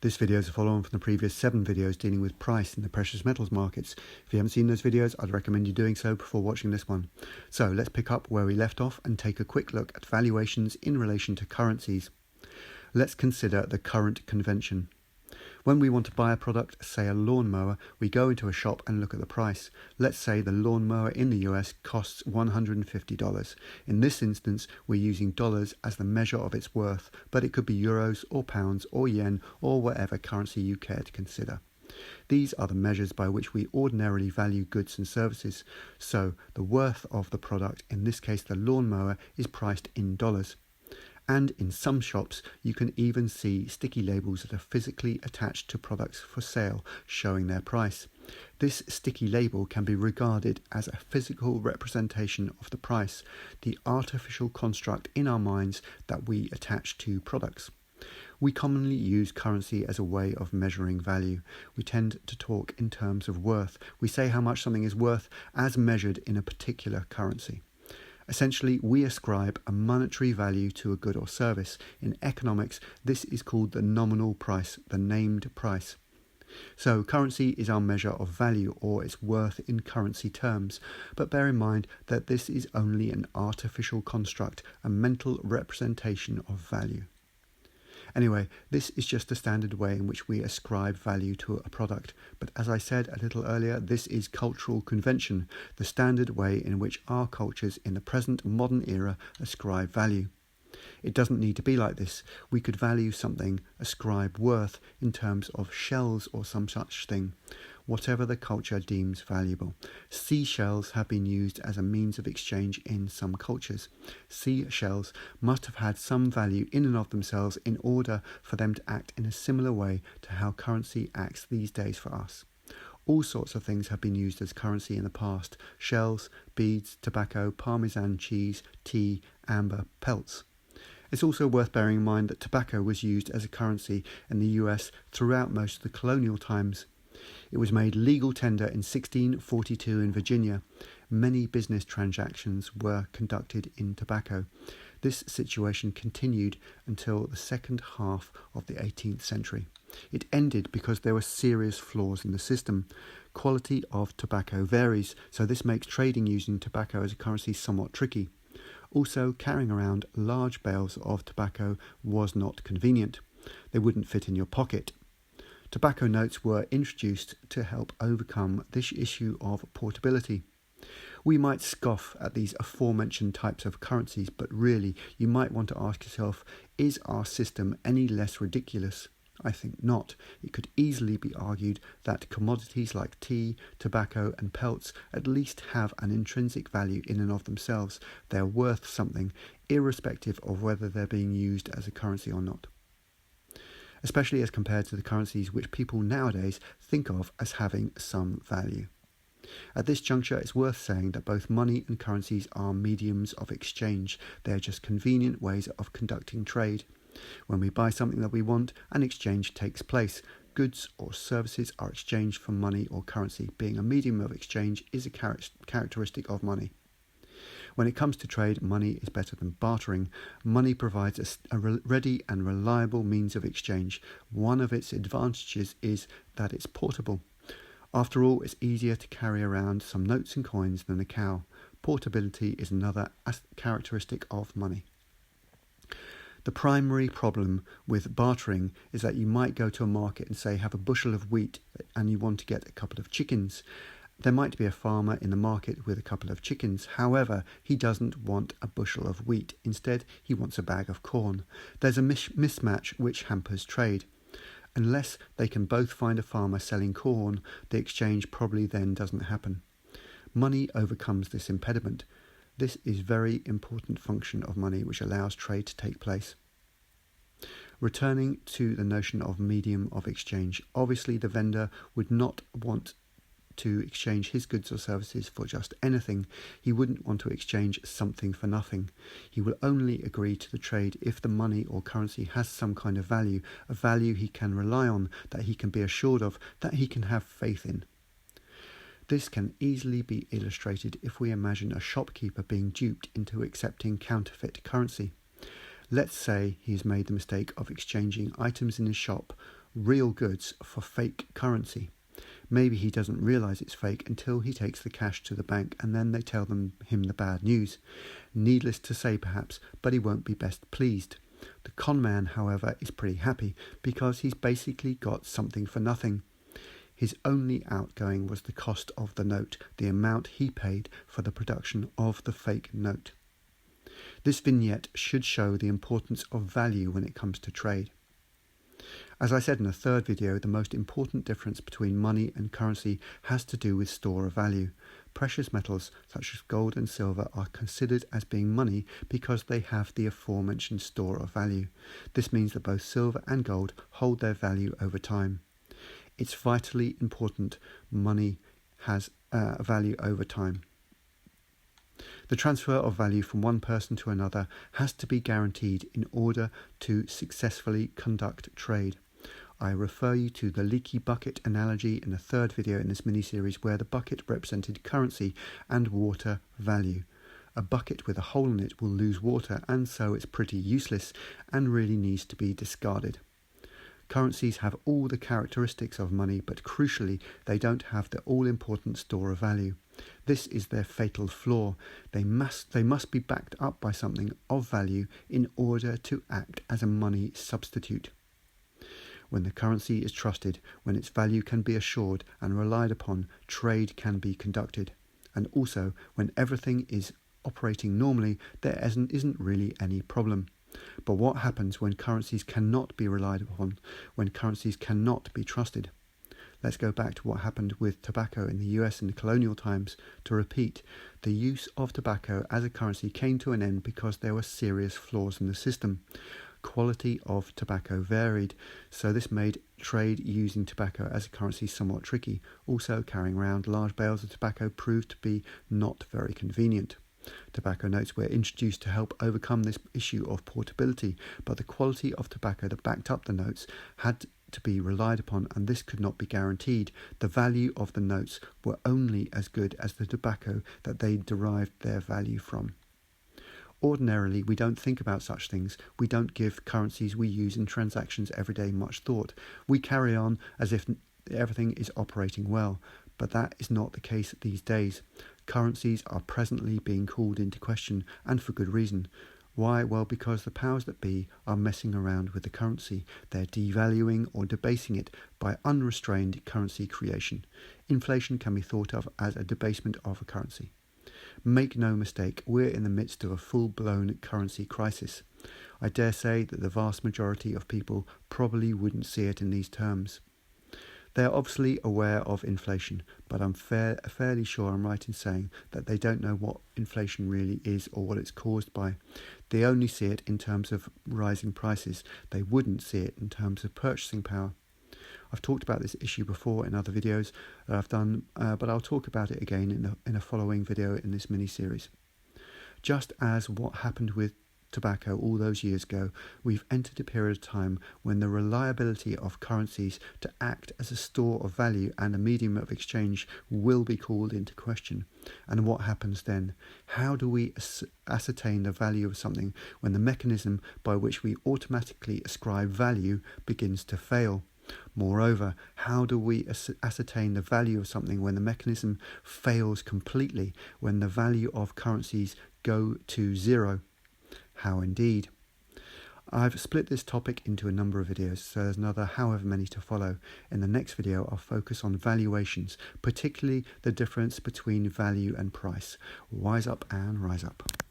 This video is a follow-on from the previous 7 videos dealing with price in the precious metals markets. If you haven't seen those videos, I'd recommend you doing so before watching this one. So let's pick up where we left off and take a quick look at valuations in relation to currencies. Let's consider the current convention. When we want to buy a product, say a lawnmower, we go into a shop and look at the price. Let's say the lawnmower in the US costs $150. In this instance, we're using dollars as the measure of its worth, but it could be euros or pounds or yen or whatever currency you care to consider. These are the measures by which we ordinarily value goods and services. So the worth of the product, in this case the lawnmower, is priced in dollars. And in some shops, you can even see sticky labels that are physically attached to products for sale, showing their price. This sticky label can be regarded as a physical representation of the price, the artificial construct in our minds that we attach to products. We commonly use currency as a way of measuring value. We tend to talk in terms of worth. We say how much something is worth as measured in a particular currency. Essentially, we ascribe a monetary value to a good or service. In economics, this is called the nominal price, the named price. So currency is our measure of value or its worth in currency terms, but bear in mind that this is only an artificial construct, a mental representation of value. Anyway, this is just the standard way in which we ascribe value to a product. But as I said a little earlier, this is cultural convention, the standard way in which our cultures in the present modern era ascribe value. It doesn't need to be like this. We could value something, ascribe worth in terms of shells or some such thing, whatever the culture deems valuable. Seashells have been used as a means of exchange in some cultures. Seashells must have had some value in and of themselves in order for them to act in a similar way to how currency acts these days for us. All sorts of things have been used as currency in the past: shells, beads, tobacco, Parmesan cheese, tea, amber, pelts. It's also worth bearing in mind that tobacco was used as a currency in the US throughout most of the colonial times. It was made legal tender in 1642 in Virginia. Many business transactions were conducted in tobacco. This situation continued until the second half of the 18th century. It ended because there were serious flaws in the system. Quality of tobacco varies, so this makes trading using tobacco as a currency somewhat tricky. Also, carrying around large bales of tobacco was not convenient. They wouldn't fit in your pocket. Tobacco notes were introduced to help overcome this issue of portability. We might scoff at these aforementioned types of currencies, but really you might want to ask yourself, is our system any less ridiculous? I think not. It could easily be argued that commodities like tea, tobacco and pelts at least have an intrinsic value in and of themselves. They're worth something, irrespective of whether they're being used as a currency or not, especially as compared to the currencies which people nowadays think of as having some value. At this juncture, it's worth saying that both money and currencies are mediums of exchange. They are just convenient ways of conducting trade. When we buy something that we want, an exchange takes place. Goods or services are exchanged for money or currency. Being a medium of exchange is a characteristic of money. When it comes to trade, money is better than bartering. Money provides a ready and reliable means of exchange. One of its advantages is that it's portable. After all, it's easier to carry around some notes and coins than a cow. Portability is another characteristic of money. The primary problem with bartering is that you might go to a market and say have a bushel of wheat and you want to get a couple of chickens. There might be a farmer in the market with a couple of chickens. However, he doesn't want a bushel of wheat. Instead, he wants a bag of corn. There's a mismatch which hampers trade. Unless they can both find a farmer selling corn, the exchange probably then doesn't happen. Money overcomes this impediment. This is a very important function of money which allows trade to take place. Returning to the notion of medium of exchange, obviously the vendor would not want to exchange his goods or services for just anything. He wouldn't want to exchange something for nothing. He will only agree to the trade if the money or currency has some kind of value, a value he can rely on, that he can be assured of, that he can have faith in. This can easily be illustrated if we imagine a shopkeeper being duped into accepting counterfeit currency. Let's say he's made the mistake of exchanging items in his shop real goods for fake currency. Maybe he doesn't realise it's fake until he takes the cash to the bank and then they tell him the bad news. Needless to say perhaps, but he won't be best pleased. The con man, however, is pretty happy because he's basically got something for nothing. His only outgoing was the cost of the note, the amount he paid for the production of the fake note. This vignette should show the importance of value when it comes to trade. As I said in the third video, the most important difference between money and currency has to do with store of value. Precious metals such as gold and silver are considered as being money because they have the aforementioned store of value. This means that both silver and gold hold their value over time. It's vitally important money has value over time. The transfer of value from one person to another has to be guaranteed in order to successfully conduct trade. I refer you to the leaky bucket analogy in the third video in this mini-series where the bucket represented currency and water value. A bucket with a hole in it will lose water and so it's pretty useless and really needs to be discarded. Currencies have all the characteristics of money, but crucially they don't have the all-important store of value. This is their fatal flaw. They must be backed up by something of value in order to act as a money substitute. When the currency is trusted, when its value can be assured and relied upon, trade can be conducted. And also, when everything is operating normally, there isn't really any problem. But what happens when currencies cannot be relied upon, when currencies cannot be trusted? Let's go back to what happened with tobacco in the US in the colonial times. To repeat, the use of tobacco as a currency came to an end because there were serious flaws in the system. Quality of tobacco varied, so this made trade using tobacco as a currency somewhat tricky. Also, carrying around large bales of tobacco proved to be not very convenient. Tobacco notes were introduced to help overcome this issue of portability, but the quality of tobacco that backed up the notes had to be relied upon, and this could not be guaranteed. The value of the notes were only as good as the tobacco that they derived their value from. Ordinarily, we don't think about such things. We don't give currencies we use in transactions every day much thought. We carry on as if everything is operating well, but that is not the case these days. Currencies are presently being called into question, and for good reason. Why? Well, because the powers that be are messing around with the currency. They're devaluing or debasing it by unrestrained currency creation. Inflation can be thought of as a debasement of a currency. Make no mistake, we're in the midst of a full-blown currency crisis. I dare say that the vast majority of people probably wouldn't see it in these terms. They are obviously aware of inflation, but I'm fairly sure I'm right in saying that they don't know what inflation really is or what it's caused by. They only see it in terms of rising prices. They wouldn't see it in terms of purchasing power. I've talked about this issue before in other videos that I've done, but I'll talk about it again in a following video in this mini-series. Just as what happened with tobacco all those years ago, we've entered a period of time when the reliability of currencies to act as a store of value and a medium of exchange will be called into question. And what happens then? How do we ascertain the value of something when the mechanism by which we automatically ascribe value begins to fail? Moreover, how do we ascertain the value of something when the mechanism fails completely, when the value of currencies go to zero? How indeed. I've split this topic into a number of videos, so there's another however many to follow. In the next video, I'll focus on valuations, particularly the difference between value and price. Wise up and rise up.